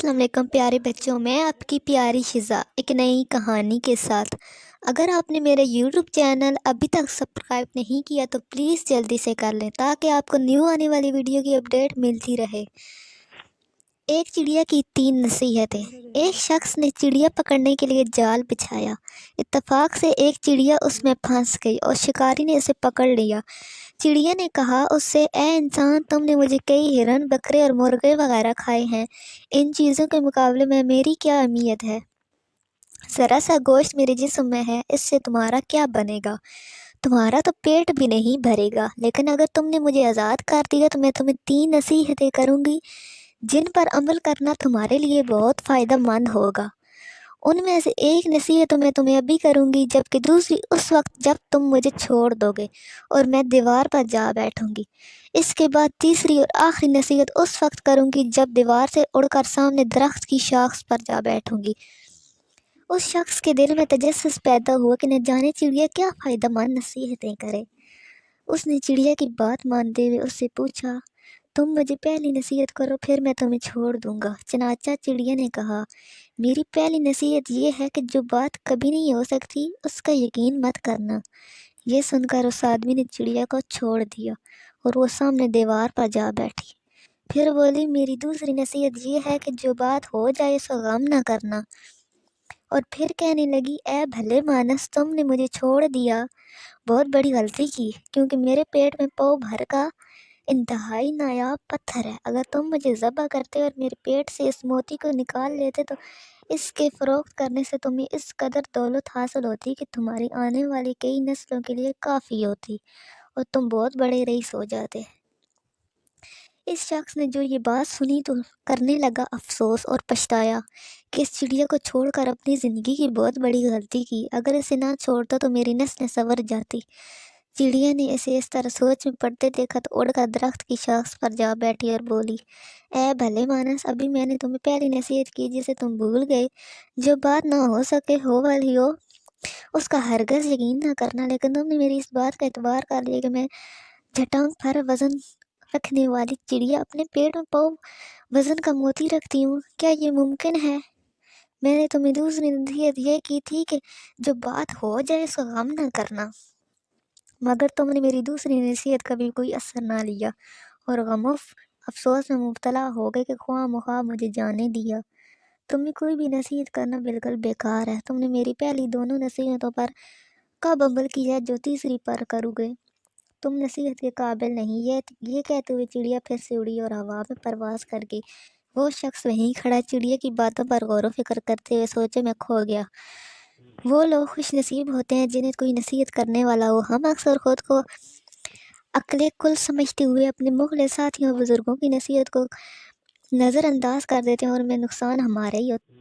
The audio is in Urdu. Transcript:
السلام علیکم پیارے بچوں، میں آپ کی پیاری شزا ایک نئی کہانی کے ساتھ۔ اگر آپ نے میرے یوٹیوب چینل ابھی تک سبسکرائب نہیں کیا تو پلیز جلدی سے کر لیں تاکہ آپ کو نیو آنے والی ویڈیو کی اپڈیٹ ملتی رہے۔ ایک چڑیا کی 3 نصیحتیں۔ ایک شخص نے چڑیا پکڑنے کے لیے جال بچھایا۔ اتفاق سے ایک چڑیا اس میں پھنس گئی اور شکاری نے اسے پکڑ لیا۔ چڑیا نے کہا اس سے، اے انسان، تم نے مجھے کئی ہرن، بکرے اور مرغے وغیرہ کھائے ہیں، ان چیزوں کے مقابلے میں میری کیا اہمیت ہے؟ ذرا سا گوشت میرے جسم میں ہے، اس سے تمہارا کیا بنے گا؟ تمہارا تو پیٹ بھی نہیں بھرے گا، لیکن اگر تم نے مجھے آزاد کر دیا تو میں تمہیں 3 نصیحتیں کروں گی جن پر عمل کرنا تمہارے لیے بہت فائدہ مند ہوگا۔ ان میں سے ایک نصیحت میں تمہیں ابھی کروں گی، جبکہ دوسری اس وقت جب تم مجھے چھوڑ دو گے اور میں دیوار پر جا بیٹھوں گی۔ اس کے بعد تیسری اور آخری نصیحت اس وقت کروں گی جب دیوار سے اڑ کر سامنے درخت کی شاخ پر جا بیٹھوں گی۔ اس شخص کے دل میں تجسس پیدا ہوا کہ نہ جانے چڑیا کیا فائدہ مند نصیحتیں کرے۔ اس نے چڑیا کی بات مانتے ہوئے اس سے پوچھا، تم مجھے پہلی نصیحت کرو، پھر میں تمہیں چھوڑ دوں گا۔ چنانچہ چڑیا نے کہا، میری پہلی نصیحت یہ ہے کہ جو بات کبھی نہیں ہو سکتی اس کا یقین مت کرنا۔ یہ سن کر اس آدمی نے چڑیا کو چھوڑ دیا اور وہ سامنے دیوار پر جا بیٹھی۔ پھر بولی، میری دوسری نصیحت یہ ہے کہ جو بات ہو جائے اس کا غم نہ کرنا۔ اور پھر کہنے لگی، اے بھلے مانس، تم نے مجھے چھوڑ دیا، بہت بڑی غلطی کی، کیونکہ میرے پیٹ میں پاؤ بھر کا انتہائی نایاب پتھر ہے۔ اگر تم مجھے ذبح کرتے اور میرے پیٹ سے اس موتی کو نکال لیتے تو اس کے فروخت کرنے سے تمہیں اس قدر دولت حاصل ہوتی کہ تمہاری آنے والی کئی نسلوں کے لیے کافی ہوتی اور تم بہت بڑے رئیس ہو جاتے۔ اس شخص نے جو یہ بات سنی تو کرنے لگا افسوس اور پچھتایا کہ اس چڑیا کو چھوڑ کر اپنی زندگی کی بہت بڑی غلطی کی۔ اگر اسے نہ چھوڑتا تو میری نسلیں سنور جاتی۔ چڑیا نے اسے اس طرح سوچ میں پڑتے دیکھا تو اڑ کر درخت کی شاخ پر جا بیٹھی اور بولی، اے بھلے مانس، ابھی میں نے تمہیں پہلی نصیحت کی جسے تم بھول گئے۔ جو بات نہ ہو سکے ہو والی ہو اس کا ہرگز یقین نہ کرنا، لیکن تم نے میری اس بات کا اعتبار کر لیا کہ میں جھٹانگ پر وزن رکھنے والی چڑیا اپنے پیٹ میں پاؤ وزن کا موتی رکھتی ہوں۔ کیا یہ ممکن ہے؟ میں نے تمہیں دوسری نصیحت یہ کی تھی کہ جو بات ہو جائے اس کا غم نہ کرنا، مگر تم نے میری دوسری نصیحت کا بھی کوئی اثر نہ لیا اور غم و افسوس میں مبتلا ہو گئے کہ خواہ مخواہ مجھے جانے دیا۔ تمہیں کوئی بھی نصیحت کرنا بالکل بیکار ہے۔ تم نے میری پہلی دونوں نصیحتوں پر کب عمل کیا جو تیسری پر کرو گے؟ تم نصیحت کے قابل نہیں۔ یہ کہتے ہوئے چڑیا پھر سے اڑی اور ہوا میں پرواز کر گئی۔ وہ شخص وہیں کھڑا چڑیا کی باتوں پر غور و فکر کرتے ہوئے سوچے میں کھو گیا۔ وہ لوگ خوش نصیب ہوتے ہیں جنہیں کوئی نصیحت کرنے والا ہو۔ ہم اکثر خود کو عقل کل سمجھتے ہوئے اپنے مخلص ساتھیوں اور بزرگوں کی نصیحت کو نظر انداز کر دیتے ہیں اور میں نقصان ہمارا ہی ہوتا ہے۔